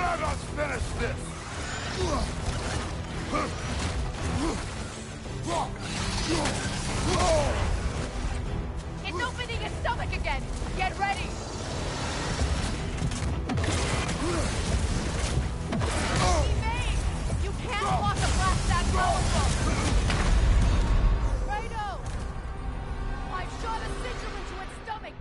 Let us finish this! It's opening his stomach again! Get ready! Evade! You can't block a blast that powerful! Rado! I shot a sigil into its stomach!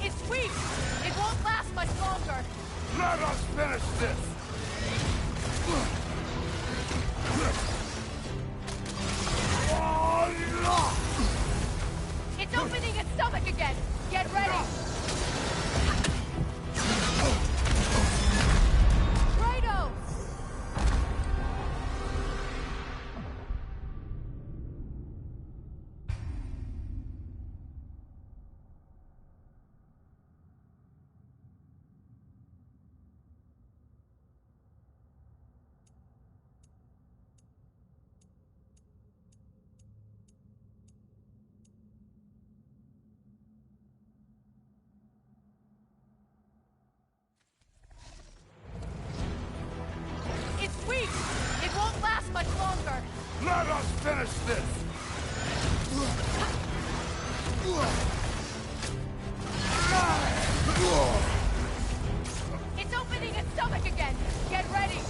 It's weak! It won't last much longer! Let us finish this! It's opening its stomach again! Get ready! Rado! It's weak! It won't last much longer! Let us finish this! It's opening its stomach again! Get ready!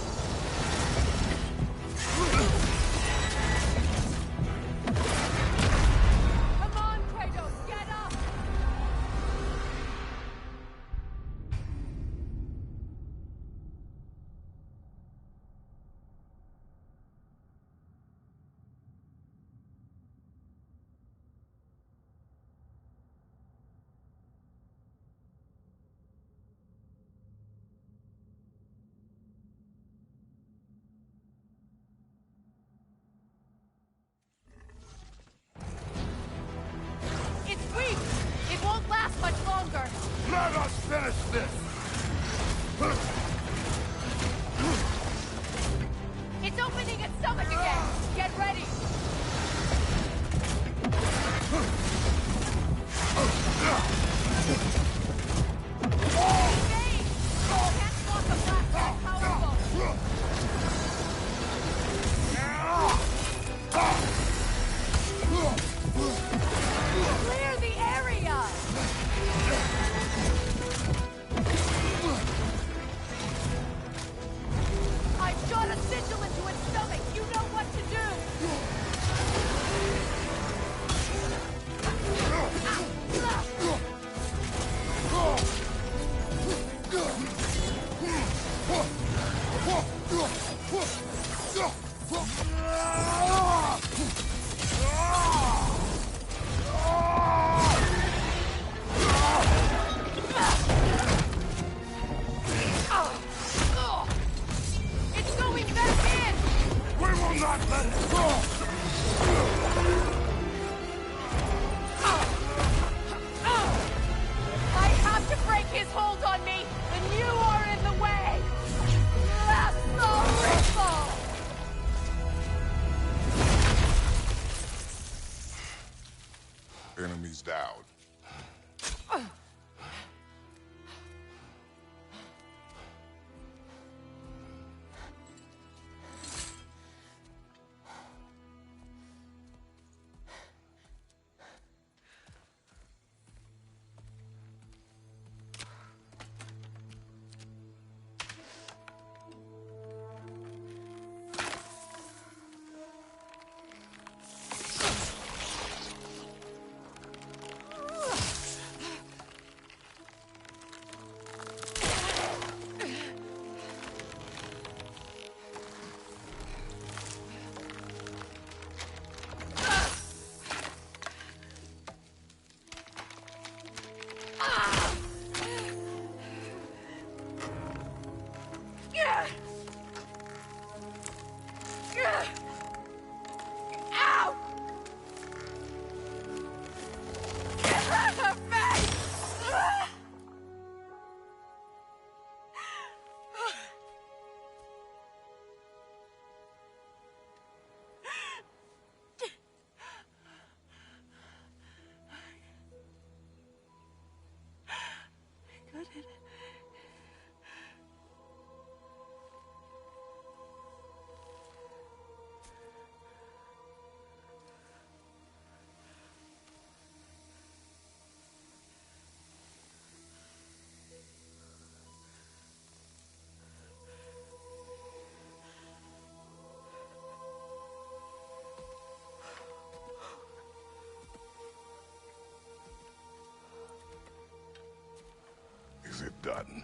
Come on, Kratos! Get up! I have to break his hold on me, and you are in the way! That's the ripple! Enemies down. Ow! Get out of the face! Got it. Is it done?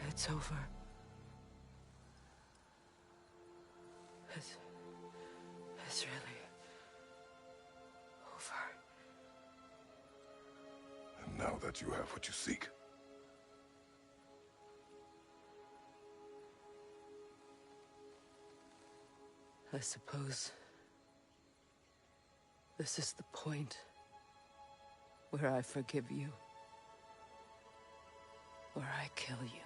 It's over. It's really over. And now that you have what you seek, I suppose this is the point where I forgive you, or I kill you.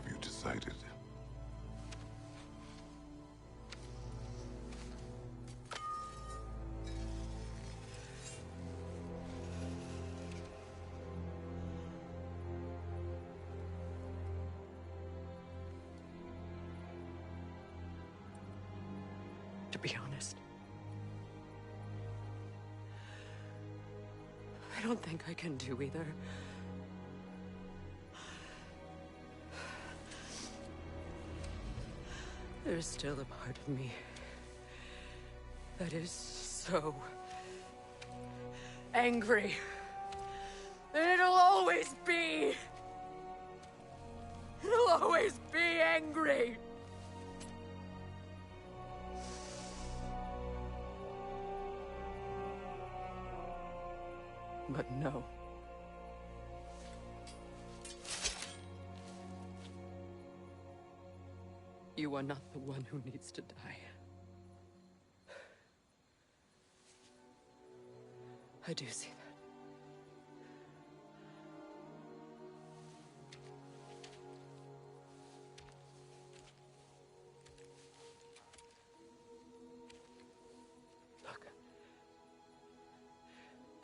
have you decided? To be honest, I don't think I can do either. There's still a part of me that is so angry. And it'll always be. It'll always be angry. But no. You are not the one who needs to die. I do see that. Look.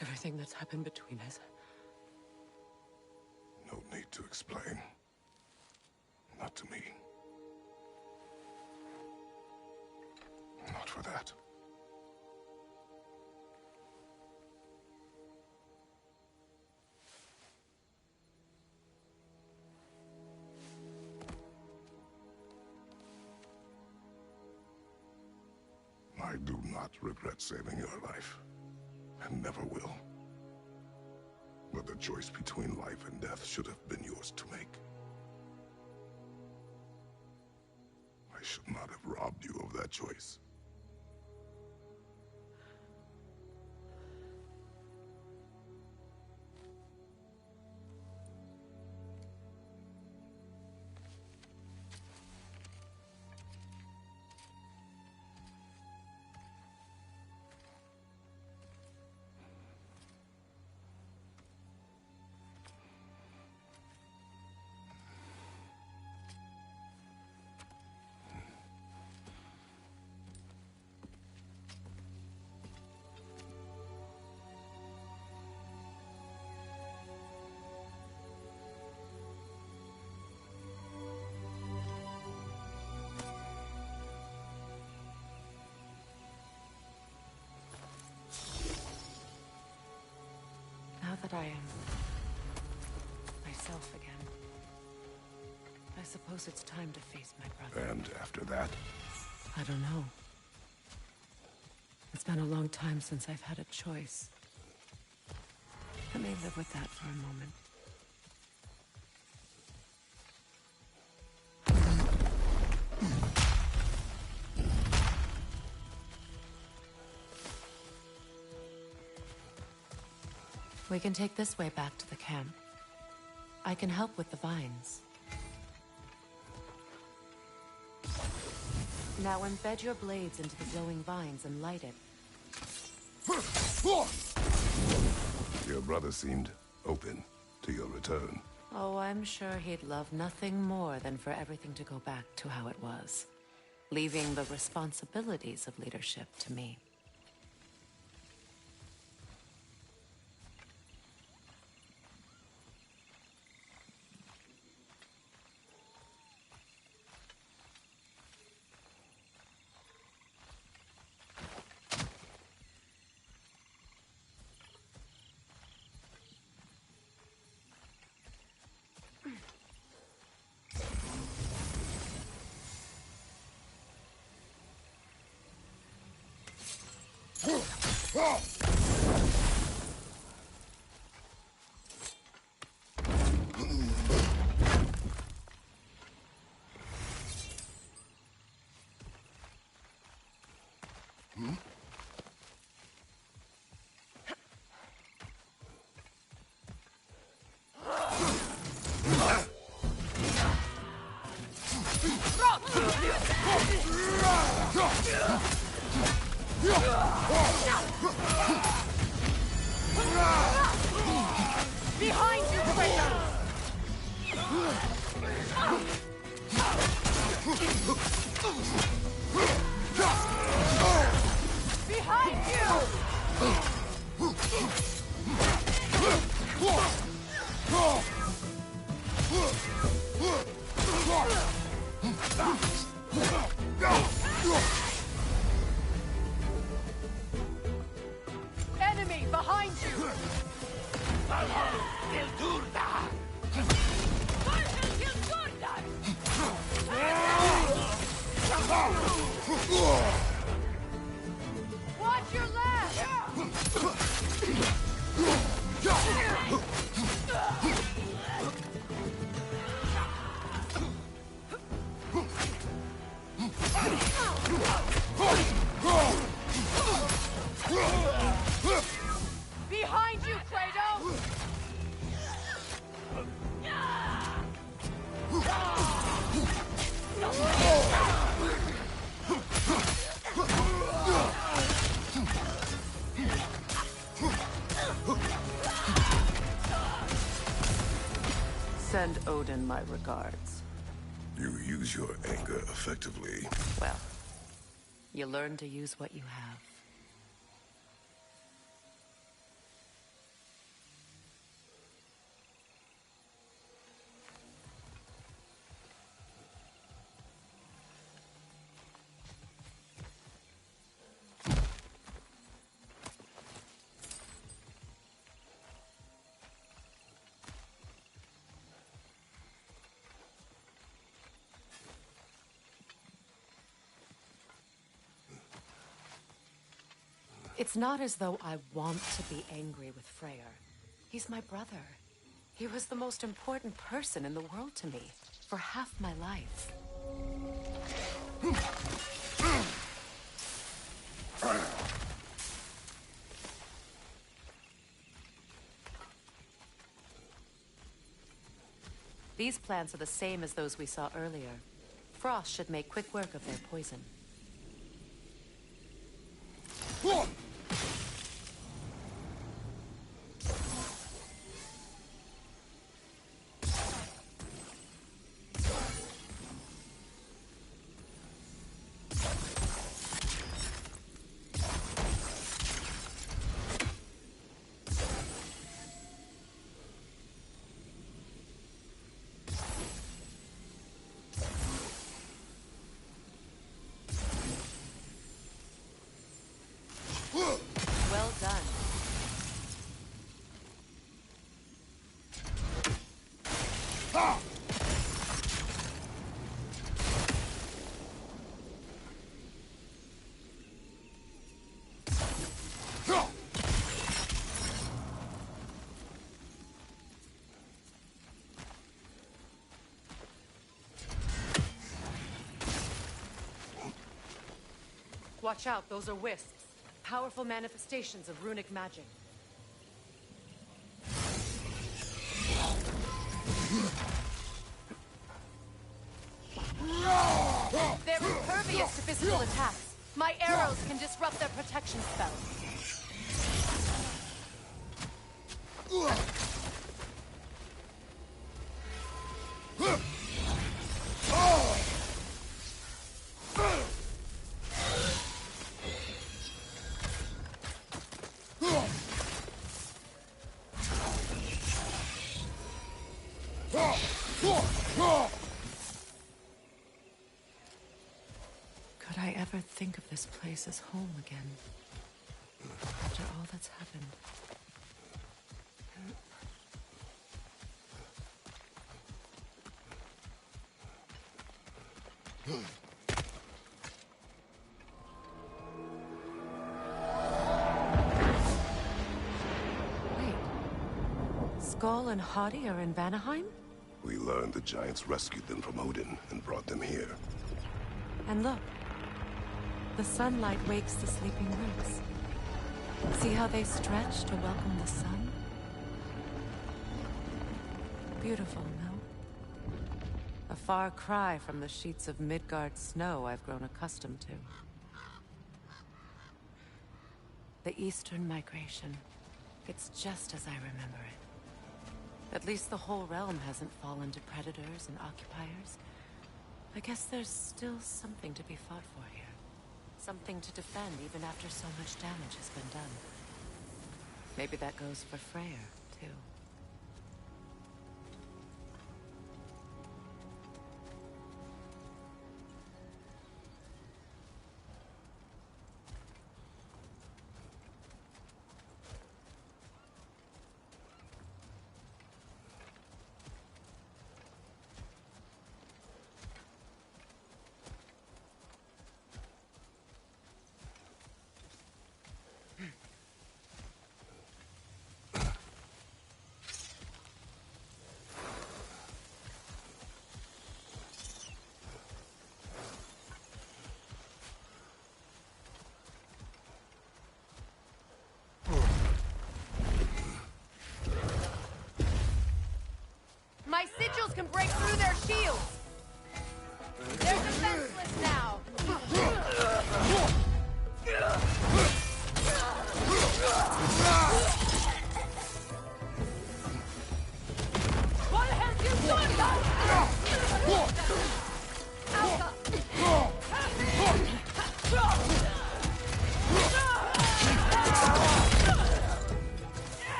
Everything that's happened between us. No need to explain. Not to me. Not for that. I do not regret saving your life, and never will. But the choice between life and death should have been yours to make. I should not have robbed you of that choice. that I am myself again. I suppose it's time to face my brother. And after that? I don't know. It's been a long time since I've had a choice. Let me live with that for a moment. We can take this way back to the camp. I can help with the vines. Now embed your blades into the glowing vines and light it. Your brother seemed open to your return. Oh, I'm sure he'd love nothing more than for everything to go back to how it was, leaving the responsibilities of leadership to me. Behind you, Kratos! Behind you! Enemy behind you! Watch your left! Behind you, Kratos! Send Odin my regards. You use your anger effectively. Well, you learn to use what you have. It's not as though I want to be angry with Freyr. He's my brother. He was the most important person in the world to me for half my life. These plants are the same as those we saw earlier. Frost should make quick work of their poison. Watch out, those are wisps. Powerful manifestations of runic magic. They're impervious to physical attacks. My arrows can disrupt their protection spell. Could I ever think of this place as home again? After all that's happened. Wait. Skull and Hadi are in Vanaheim? We learned the giants rescued them from Odin and brought them here. And look. The sunlight wakes the sleeping roots. See how they stretch to welcome the sun? Beautiful, no? A far cry from the sheets of Midgard snow I've grown accustomed to. The Eastern migration. It's just as I remember it. At least the whole realm hasn't fallen to predators and occupiers. I guess there's still something to be fought for here. Something to defend even after so much damage has been done. Maybe that goes for Freyr, too. My sigils can break through their shields! They're defenseless now! What have you done?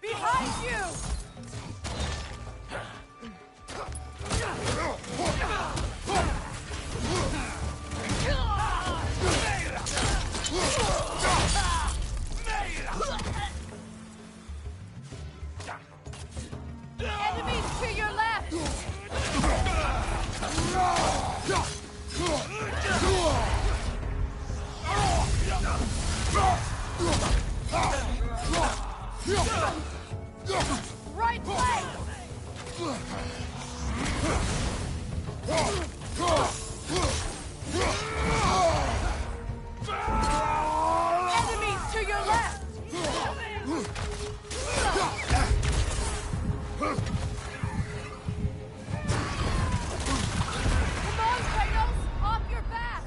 Behind you! Enemies to your left! Right leg! Enemies to your left! Come on, Kratos! Off your back!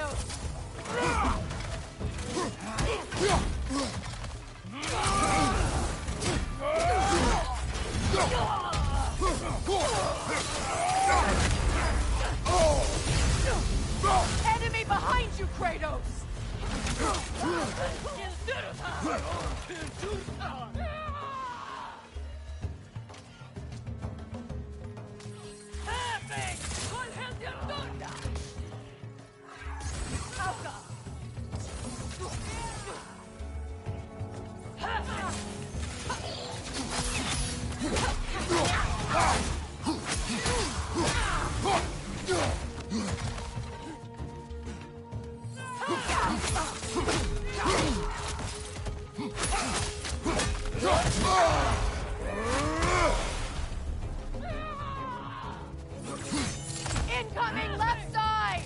Kratos! Enemy behind you, Kratos! Incoming left side!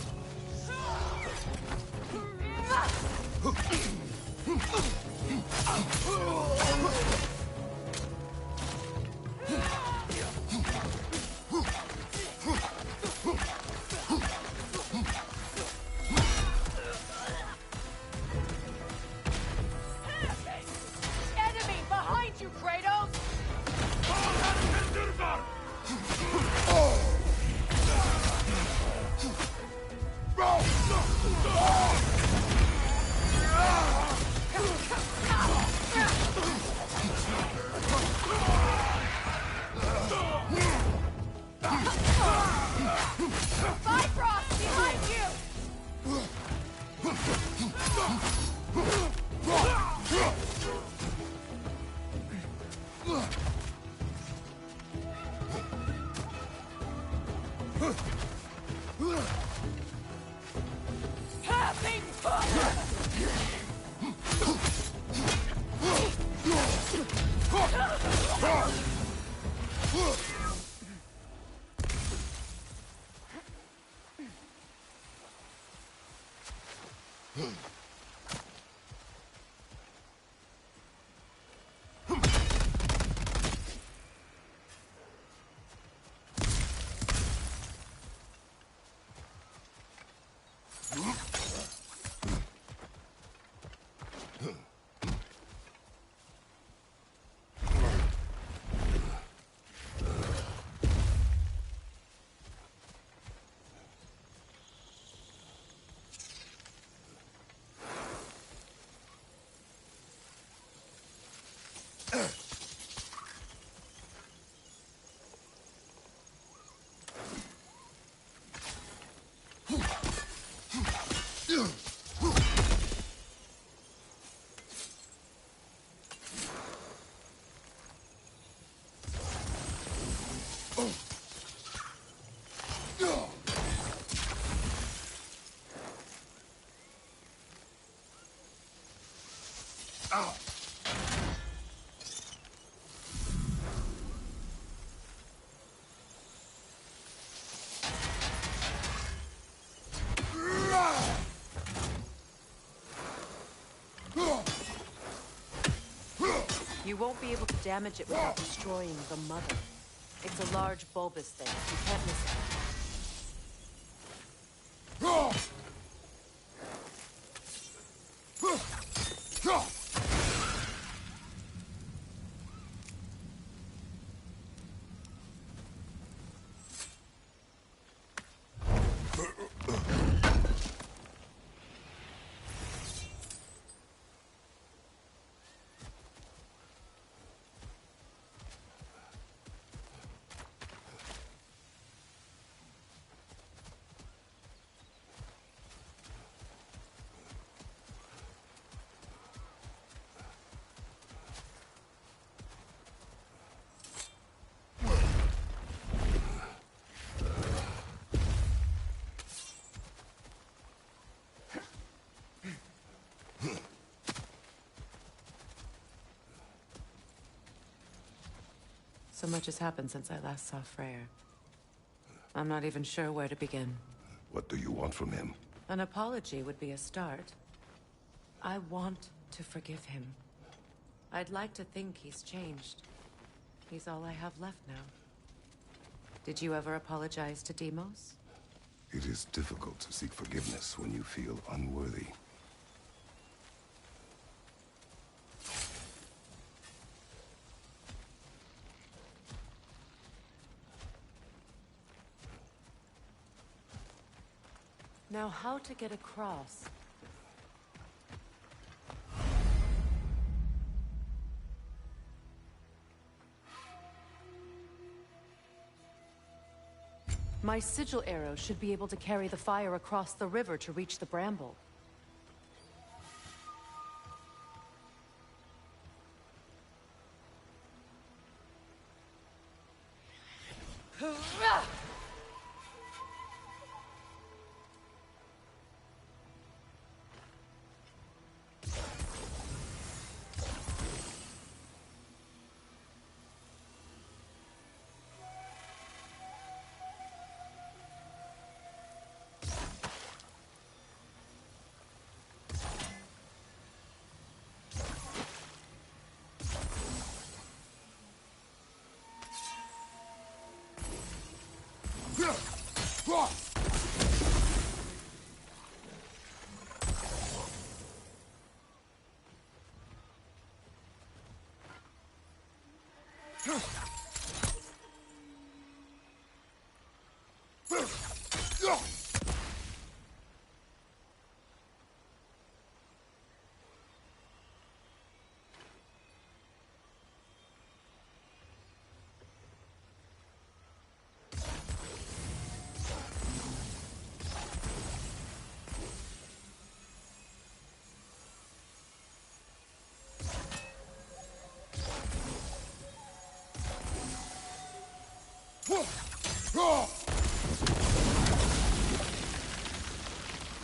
Enemy behind you, Kratos! Bifrost behind you! Having You won't be able to damage it without destroying the mother. It's a large bulbous thing. You can't miss it. So much has happened since I last saw Freyr. I'm not even sure where to begin. What do you want from him? An apology would be a start. I want to forgive him. I'd like to think he's changed. He's all I have left now. Did you ever apologize to Deimos? It is difficult to seek forgiveness when you feel unworthy. Now, how to get across? My sigil arrow should be able to carry the fire across the river to reach the bramble.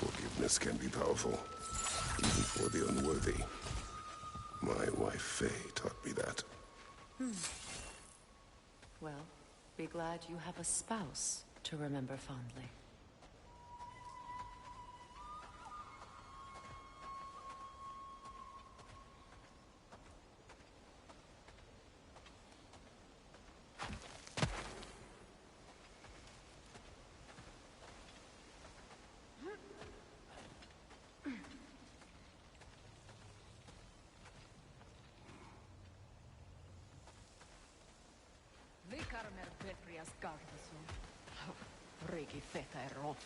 Forgiveness can be powerful, even for the unworthy. My wife Faye taught me that. Well, be glad you have a spouse to remember fondly. Regi feta e roff.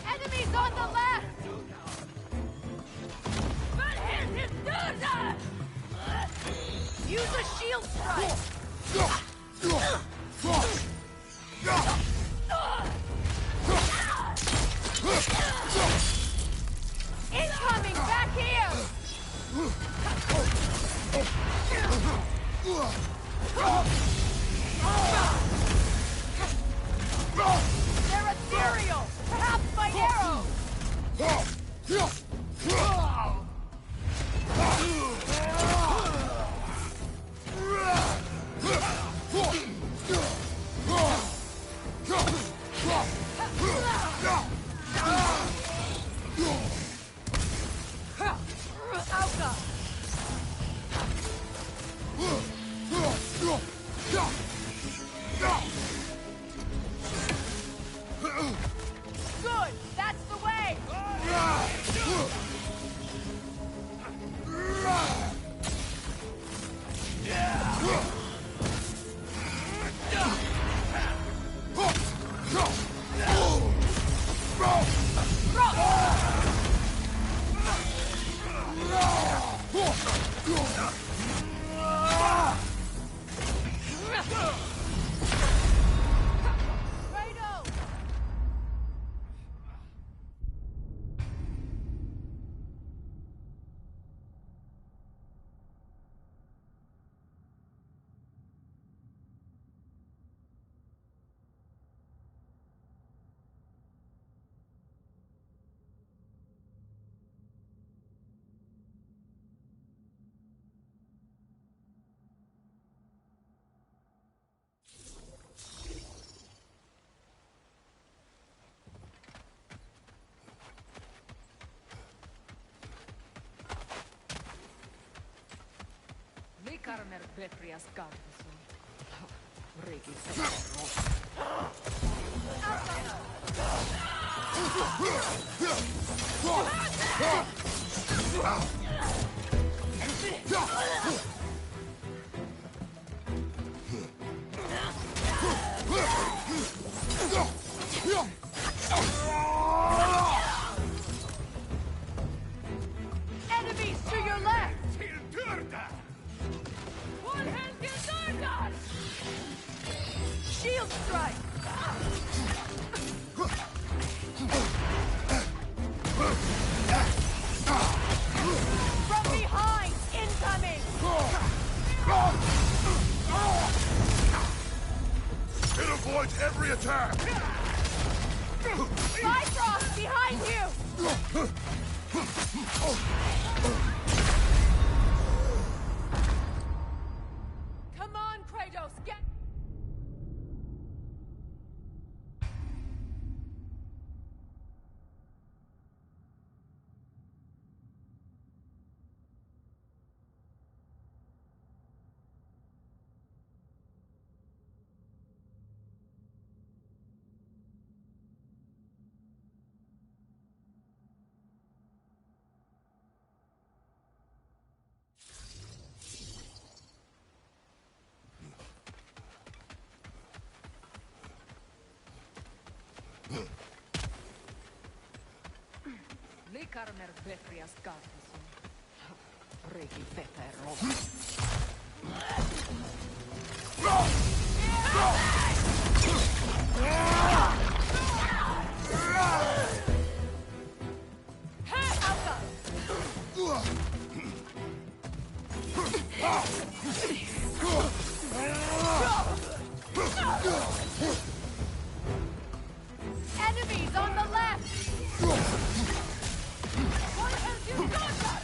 Enemies on the left! Use a shield strike! Incoming back here! They're ethereal! Perhaps by arrows! Enemies to your left! One hand gets on! Shield strike! From behind! Incoming! It avoids every attack! Bifrost behind you! Come on, Kratos, get... Enemies on the left! One has you got that!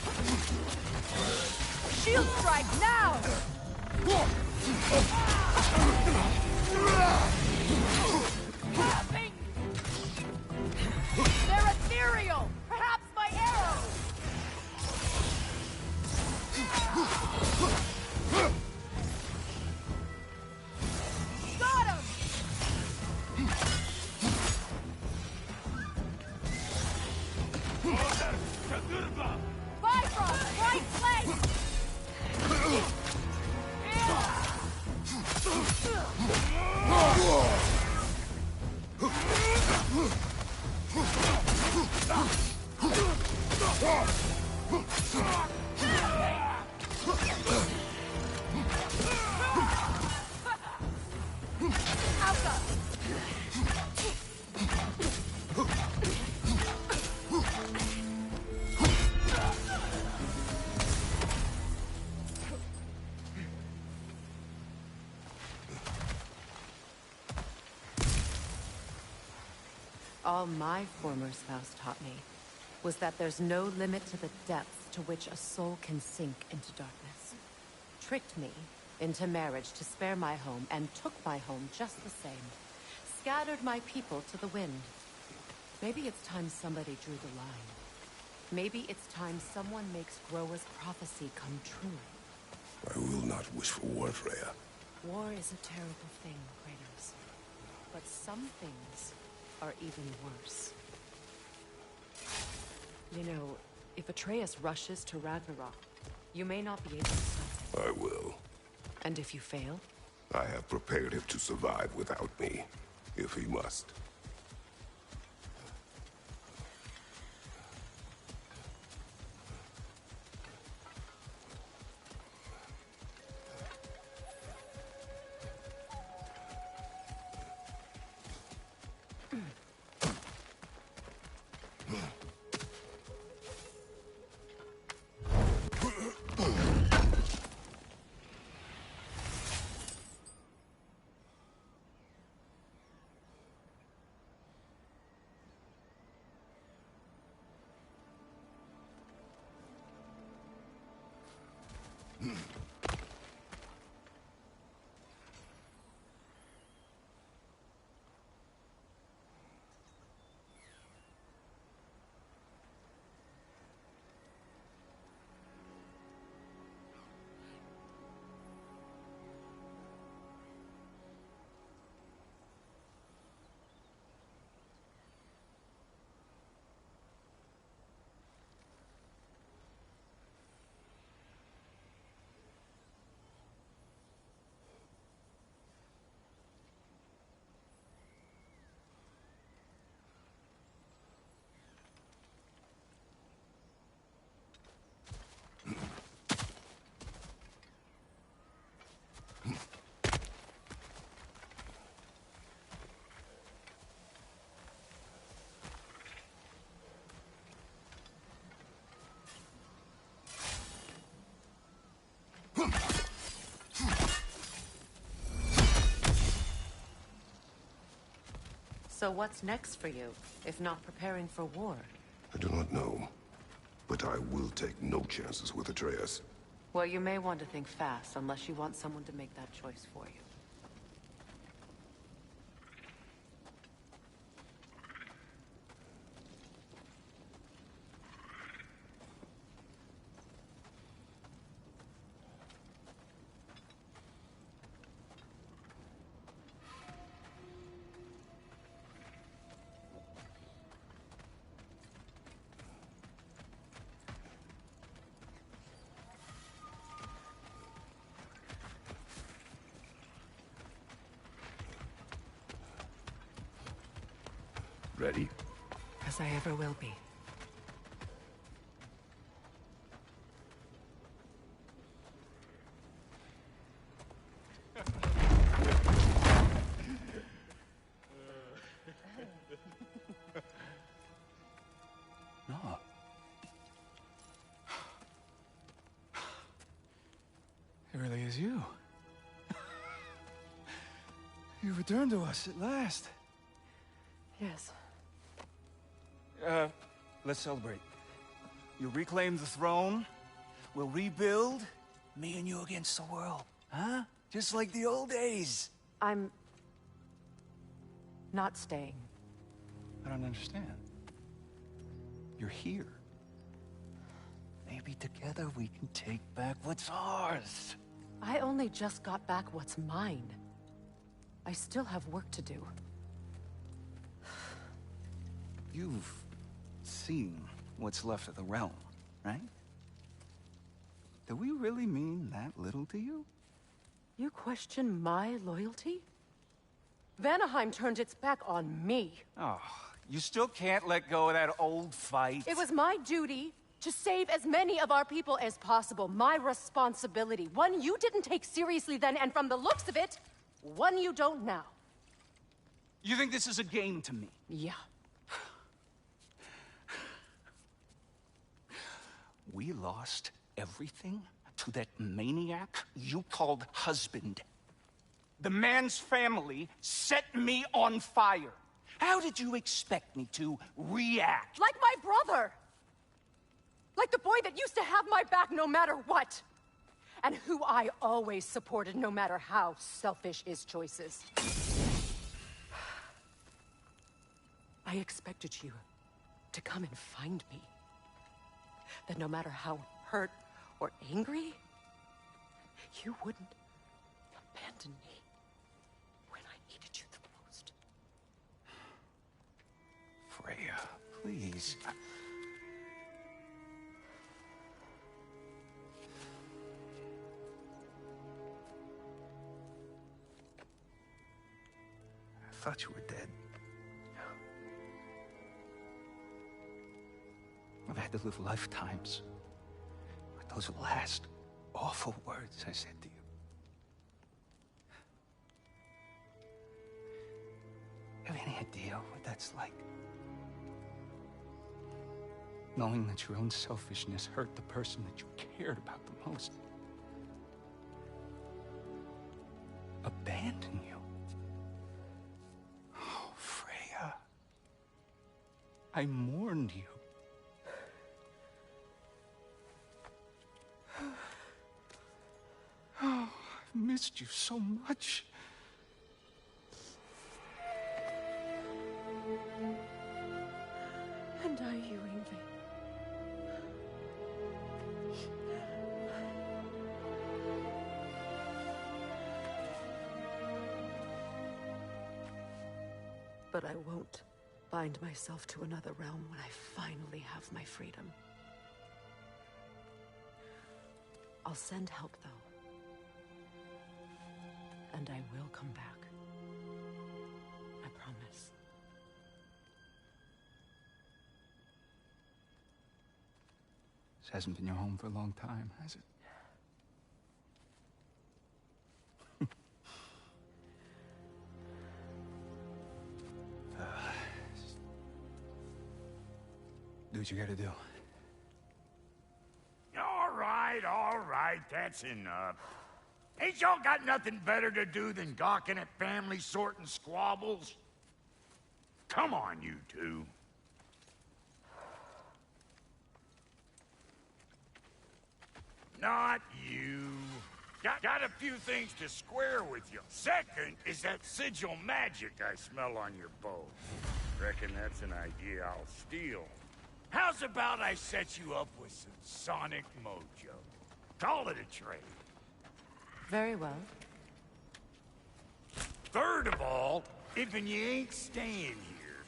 Shield strike now! Clapping! They're ethereal! Perhaps my arrows! Got him! Bifrost, right flank! Alpha! All my former spouse taught me was that there's no limit to the depths to which a soul can sink into darkness. Tricked me into marriage to spare my home and took my home just the same. Scattered my people to the wind. Maybe it's time somebody drew the line. Maybe it's time someone makes Groa's prophecy come true. I will not wish for war, Freya. War is a terrible thing, Kratos. But some things are even worse. You know, if Atreus rushes to Ragnarok, you may not be able to stop him. I will. And if you fail? I have prepared him to survive without me, if he must. So what's next for you, if not preparing for war? I do not know, but I will take no chances with Atreus. Well, you may want to think fast, unless you want someone to make that choice for you. Ready? As I ever will be. No. It really is you. You returned to us at last. Yes. Let's celebrate. You reclaim the throne, we'll rebuild, me and you against the world. Huh? Just like the old days. I'm... not staying. I don't understand. You're here. Maybe together we can take back what's ours. I only just got back what's mine. I still have work to do. You've seen what's left of the realm, right? Do we really mean that little to you? You question my loyalty? Vanaheim turned its back on me. Oh, you still can't let go of that old fight? It was my duty to save as many of our people as possible. My responsibility. One you didn't take seriously then, and from the looks of it, one you don't now. You think this is a game to me? Yeah. We lost everything to that maniac you called husband. The man's family set me on fire. How did you expect me to react? Like my brother! Like the boy that used to have my back no matter what! And who I always supported no matter how selfish his choices. I expected you to come and find me. That no matter how hurt or angry, you wouldn't abandon me when I needed you the most. Freya, please. I thought you were dead. I've had to live lifetimes with those last awful words I said to you. Have any idea what that's like? Knowing that your own selfishness hurt the person that you cared about the most. Abandon you. Oh, Freya. I mourned you. Oh, I've missed you so much. And I, you, Ingvi. But I won't bind myself to another realm when I finally have my freedom. I'll send help, though. And I will come back. I promise. This hasn't been your home for a long time, has it? Do what you gotta do. All right, that's enough. Ain't y'all got nothing better to do than gawking at family sorting squabbles? Come on, you two. Not you. Got a few things to square with you. Second is that sigil magic I smell on your bow. Reckon that's an idea I'll steal. How's about I set you up with some sonic mojo? Call it a trade. Very well. Third of all, if you ain't staying here,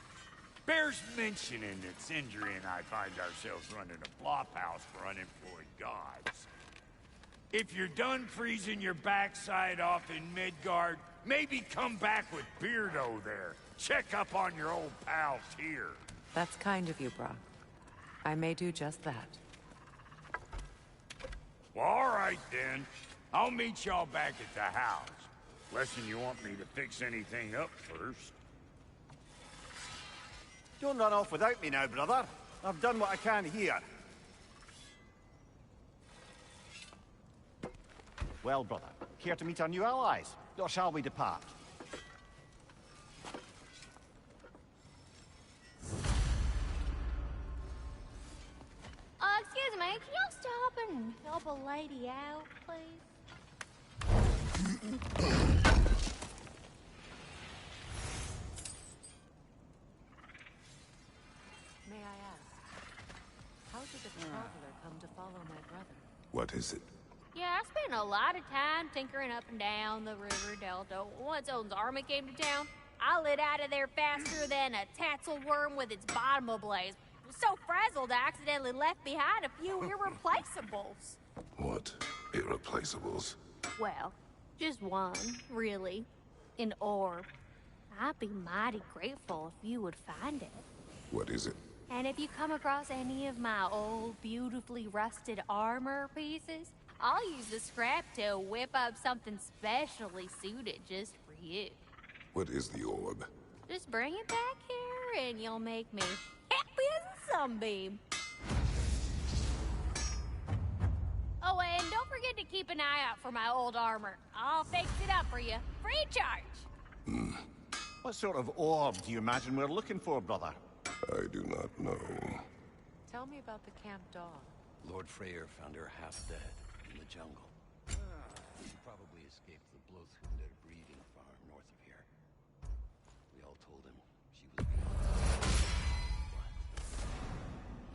bears mentioning that Sindri and I find ourselves running a flop house for unemployed gods. If you're done freezing your backside off in Midgard, maybe come back with Beardo there. Check up on your old pal Tyr. That's kind of you, Brock. I may do just that. Well, all right then. I'll meet y'all back at the house. Lesson you want me to fix anything up first. Don't run off without me now, brother. I've done what I can here. Well, brother, care to meet our new allies? Or shall we depart? Excuse me, can y'all stop and help a lady out, please? May I ask, how did a traveler come to follow my brother? What is it? Yeah, I spent a lot of time tinkering up and down the river delta. Once Odin's army came to town, I lit out of there faster than a tassel worm with its bottom ablaze. So frazzled, I accidentally left behind a few irreplaceables. What irreplaceables? Well, just one, really. An orb. I'd be mighty grateful if you would find it. What is it? And if you come across any of my old, beautifully rusted armor pieces, I'll use the scrap to whip up something specially suited just for you. What is the orb? Just bring it back here and you'll make me happy as a sunbeam. Oh, and don't forget to keep an eye out for my old armor. I'll fix it up for you, free of charge. What sort of orb do you imagine we're looking for, brother? I do not know. Tell me about the camp dog. Lord Freyr found her half dead in the jungle. She probably escaped the Blothund breeding farm north of here. We all told him she was beyond help, but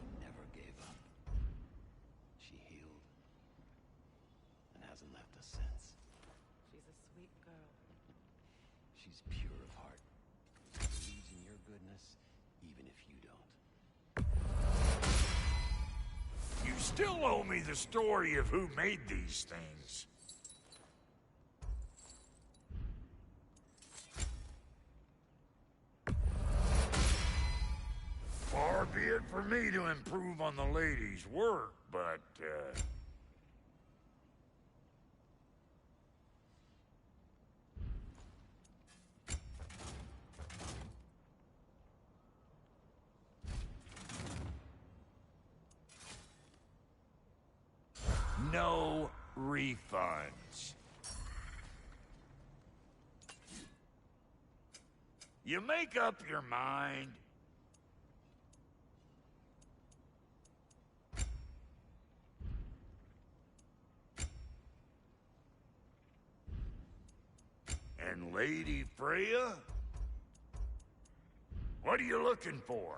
he never gave up. She healed and hasn't left us since. She's a sweet girl. She's pure of heart. She believes in your goodness, even if you don't. You still owe me the story of who made these things. Far be it for me to improve on the lady's work, but, no refunds. You make up your mind. And Lady Freya? What are you looking for?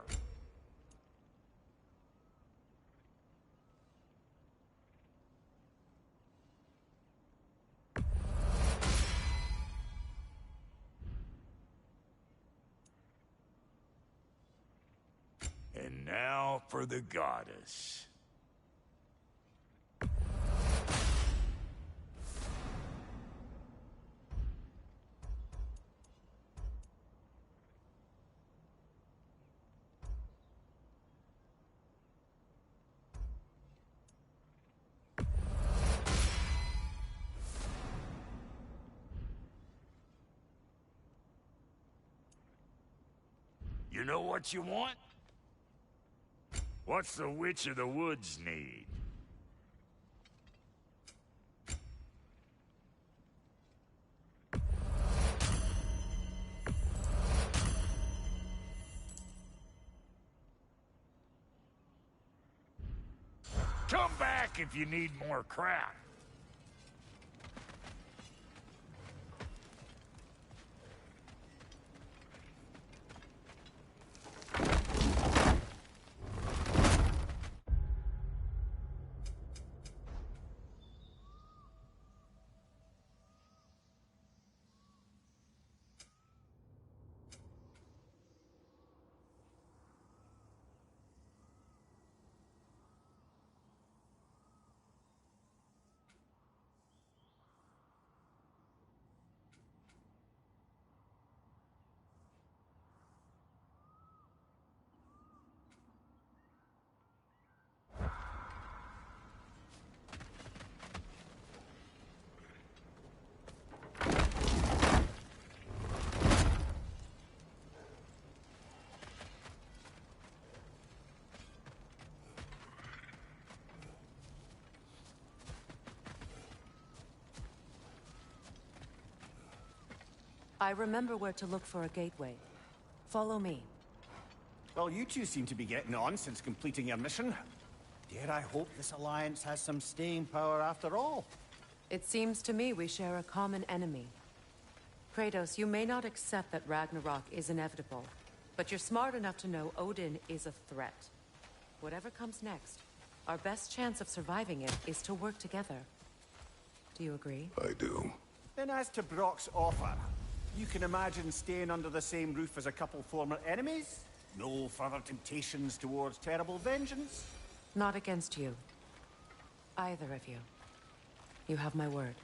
And now for the goddess. You know what you want? What's the Witch of the Woods need? Come back if you need more crap. I remember where to look for a gateway. Follow me. Well, you two seem to be getting on since completing your mission. Dare I hope this alliance has some staying power after all? It seems to me we share a common enemy. Kratos, you may not accept that Ragnarok is inevitable, but you're smart enough to know Odin is a threat. Whatever comes next, our best chance of surviving it is to work together. Do you agree? I do. Then as to Brock's offer, you can imagine staying under the same roof as a couple former enemies? No further temptations towards terrible vengeance? Not against you. Either of you. You have my word.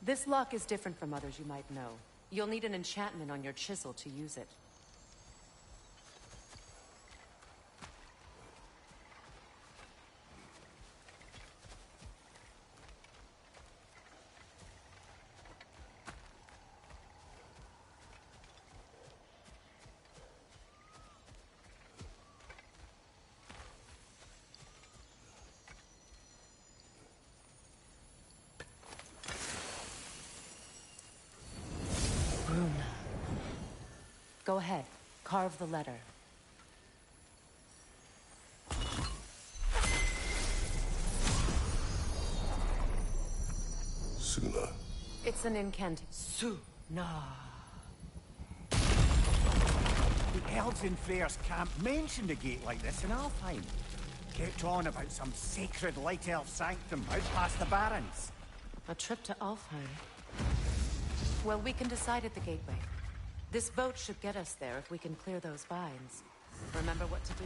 This lock is different from others you might know. You'll need an enchantment on your chisel to use it. Go ahead. Carve the letter. Suna. It's an incantation. Suna. The elves in Freyr's camp mentioned a gate like this in Alfheim. Kept on about some sacred light elf sanctum out past the Barrens. A trip to Alfheim. Well, we can decide at the gateway. This boat should get us there if we can clear those vines. Remember what to do?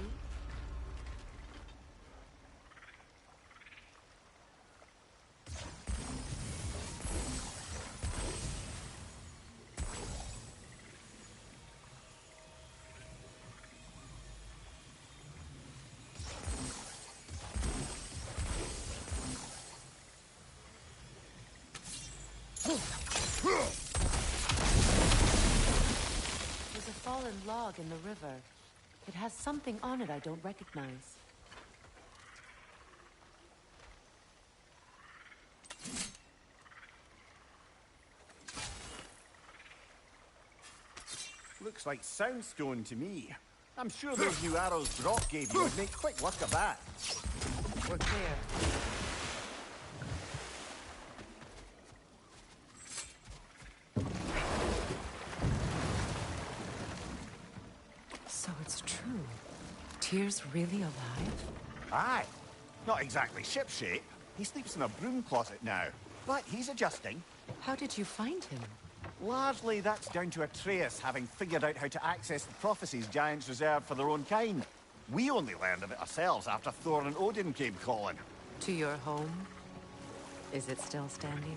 There's a fallen log in the river. It has something on it I don't recognize. Looks like soundstone to me. I'm sure those new arrows Brock gave you would make quick work of that. We're clear. So it's true. Tyr's really alive? Aye. Not exactly shipshape. He sleeps in a broom closet now. But he's adjusting. How did you find him? Largely, that's down to Atreus having figured out how to access the prophecies giants reserved for their own kind. We only learned of it ourselves after Thor and Odin came calling. To your home? Is it still standing?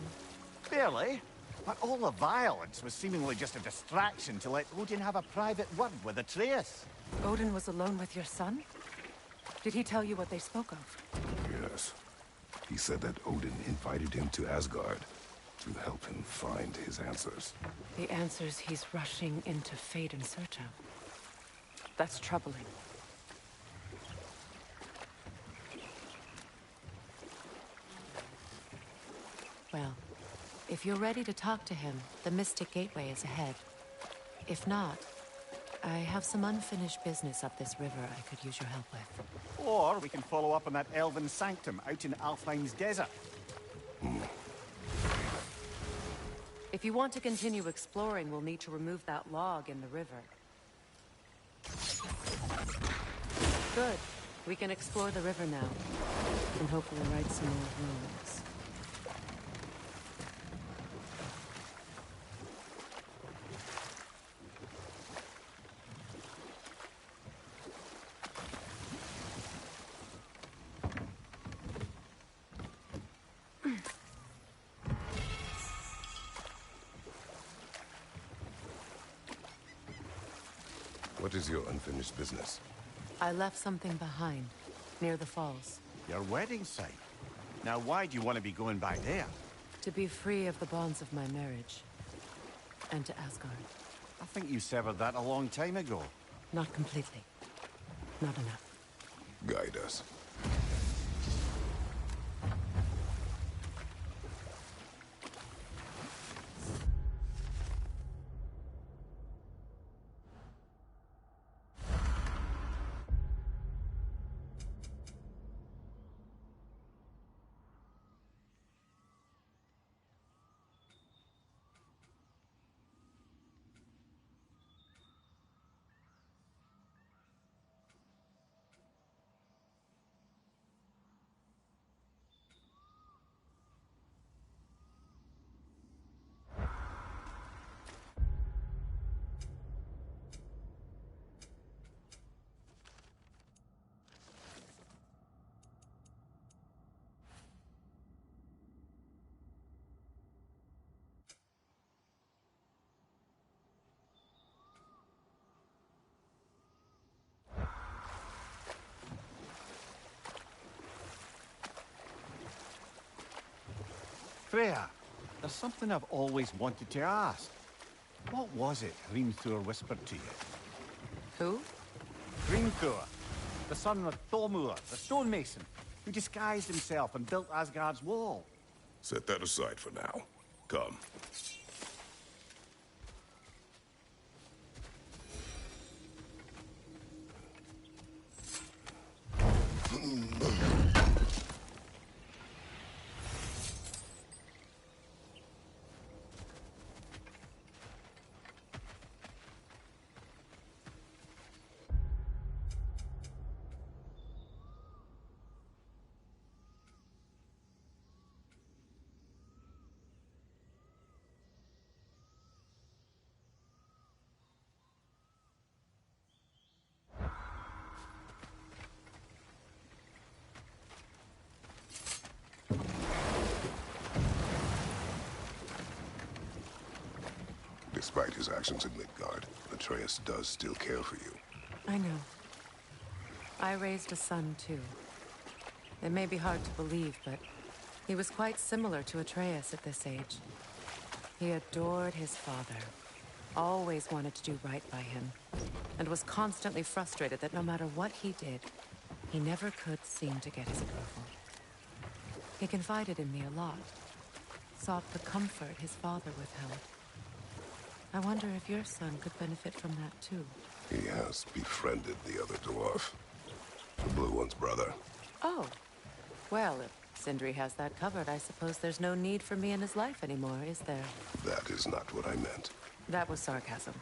Barely. But all the violence was seemingly just a distraction to let Odin have a private word with Atreus. Odin was alone with your son? Did he tell you what they spoke of? Yes. He said that Odin invited him to Asgard to help him find his answers. The answers he's rushing into fate in search of. That's troubling. Well, if you're ready to talk to him, the Mystic Gateway is ahead. If not, I have some unfinished business up this river I could use your help with. Or we can follow up on that elven sanctum out in Alfheim's desert. If you want to continue exploring, we'll need to remove that log in the river. Good. We can explore the river now. And hopefully right some more runes. What is your unfinished business? I left something behind, near the falls. Your wedding site. Now why do you want to be going back there? To be free of the bonds of my marriage. And to Asgard. I think you severed that a long time ago. Not completely. Not enough. Guide us. Freya, there's something I've always wanted to ask. What was it Hrimthur whispered to you? Who? Hrimthur, the son of Thormur, the stonemason, who disguised himself and built Asgard's wall. Set that aside for now. Come. Despite his actions in Midgard, Atreus does still care for you. I know. I raised a son, too. It may be hard to believe, but he was quite similar to Atreus at this age. He adored his father, always wanted to do right by him, and was constantly frustrated that no matter what he did, he never could seem to get his approval. He confided in me a lot, sought the comfort his father withheld. I wonder if your son could benefit from that too. He has befriended the other dwarf. The blue one's brother. Oh. Well, if Sindri has that covered, I suppose there's no need for me in his life anymore, is there? That is not what I meant. That was sarcasm.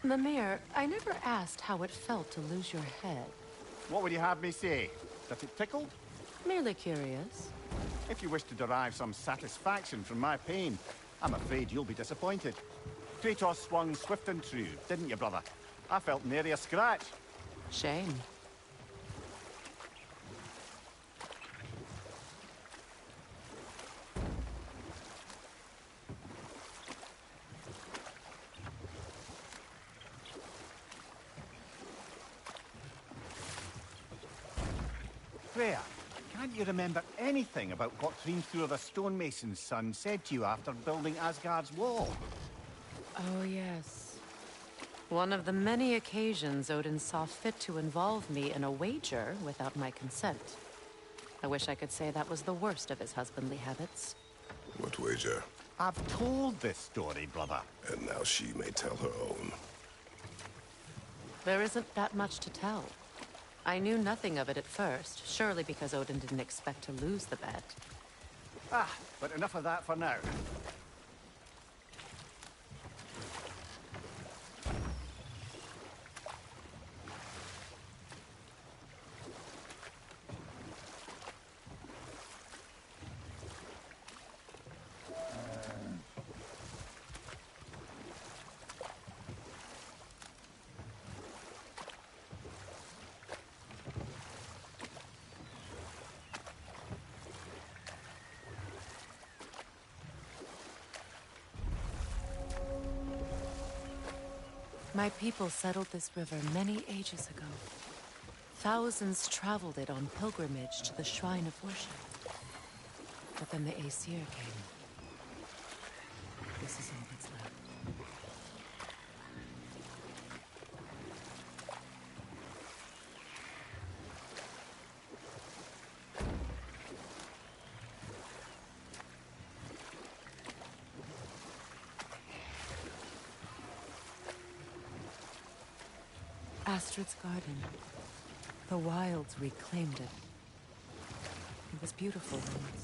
Mimir, I never asked how it felt to lose your head. What would you have me say? That it tickled? Merely curious. If you wish to derive some satisfaction from my pain, I'm afraid you'll be disappointed. Kratos swung swift and true, didn't you, brother? I felt nary a scratch. Shame. Freya, can't you remember anything about what Hrimthur the stonemason's son said to you after building Asgard's wall? Oh, yes. One of the many occasions Odin saw fit to involve me in a wager without my consent. I wish I could say that was the worst of his husbandly habits. What wager? I've told this story, brother. And now she may tell her own. There isn't that much to tell. I knew nothing of it at first, surely because Odin didn't expect to lose the bet. But enough of that for now. My people settled this river many ages ago. Thousands traveled it on pilgrimage to the shrine of worship. But then the Aesir came. This is all that's left. Astrid's garden. The wilds reclaimed it. It was beautiful once.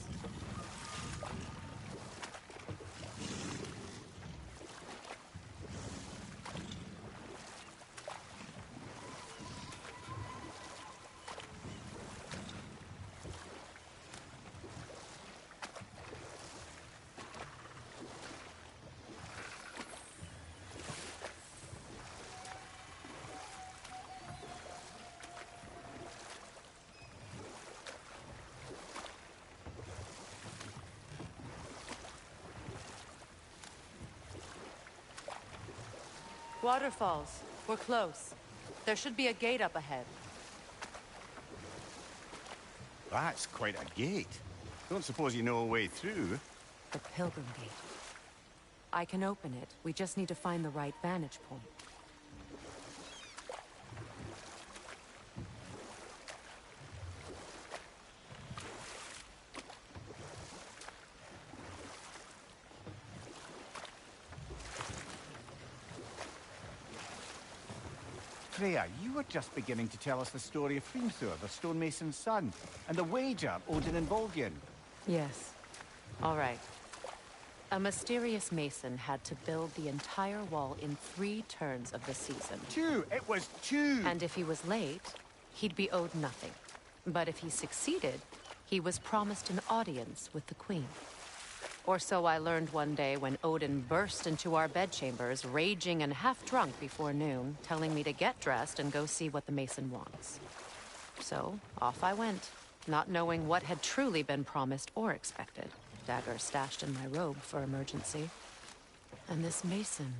Waterfalls. We're close. There should be a gate up ahead. That's quite a gate. Don't suppose you know a way through? The Pilgrim Gate. I can open it. We just need to find the right vantage point. Freya, you were just beginning to tell us the story of Hrimthur, the stonemason's son, and the wager Odin and Volgin. Yes. All right. A mysterious mason had to build the entire wall in 3 turns of the season. 2! It was 2! And if he was late, he'd be owed nothing. But if he succeeded, he was promised an audience with the queen. Or so I learned one day when Odin burst into our bedchambers, raging and half-drunk before noon, telling me to get dressed and go see what the mason wants. So, off I went, not knowing what had truly been promised or expected. Dagger stashed in my robe for emergency. And this mason,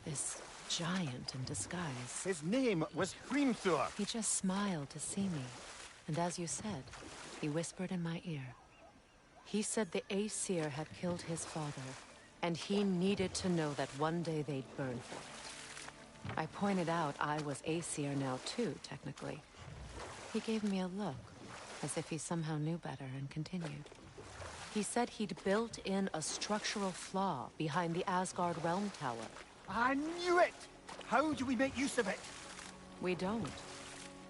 this giant in disguise. His name was Hrimthur. He just smiled to see me. And as you said, he whispered in my ear. He said the Aesir had killed his father, and he needed to know that one day they'd burn for it. I pointed out I was Aesir now too, technically. He gave me a look, as if he somehow knew better, and continued. He said he'd built in a structural flaw behind the Asgard Realm Tower. I knew it! How do we make use of it? We don't.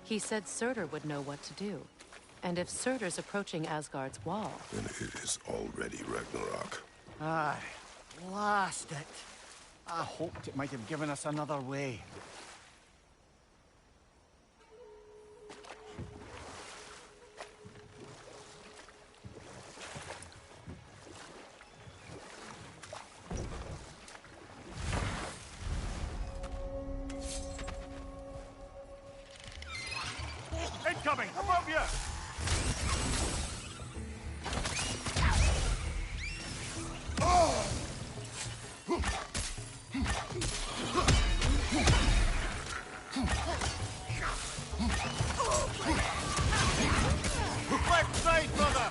He said Surtur would know what to do. And if Surtur's approaching Asgard's wall... Then it is already Ragnarok. Aye, blast it. I hoped it might have given us another way. Incoming! Above you! Left side, brother!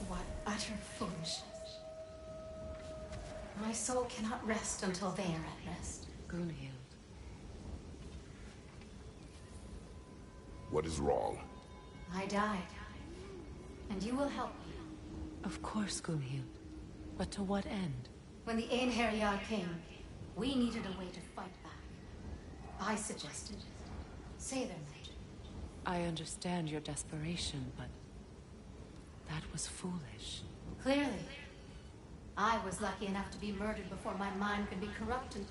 What utter foolishness. My soul cannot rest until they are at rest. Gunhild. What is wrong? I died. And you will help me. Of course, Gunhild. But to what end? When the Einherjar came, we needed a way to fight back. I suggested say their magic. I understand your desperation, but... that was foolish. Clearly. I was lucky enough to be murdered before my mind could be corrupted,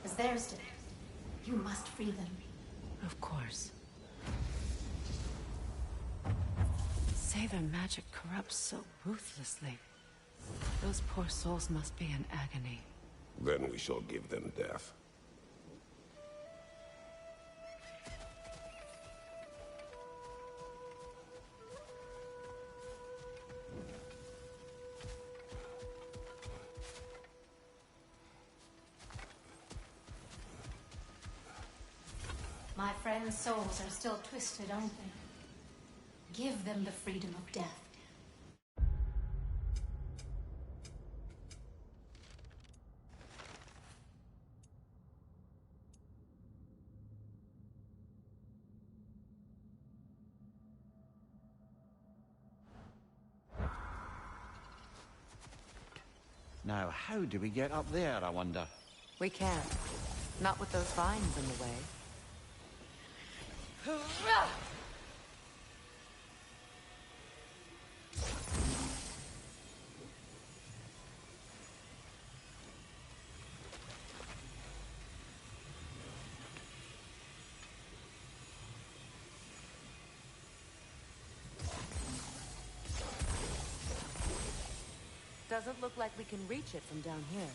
as theirs did. You must free them. Of course. Say their magic corrupts so ruthlessly. Those poor souls must be in agony. Then we shall give them death. My friends' souls are still twisted, aren't they? Give them the freedom of death. Now, how do we get up there, I wonder? We can't. Not with those vines in the way. Doesn't look like we can reach it from down here.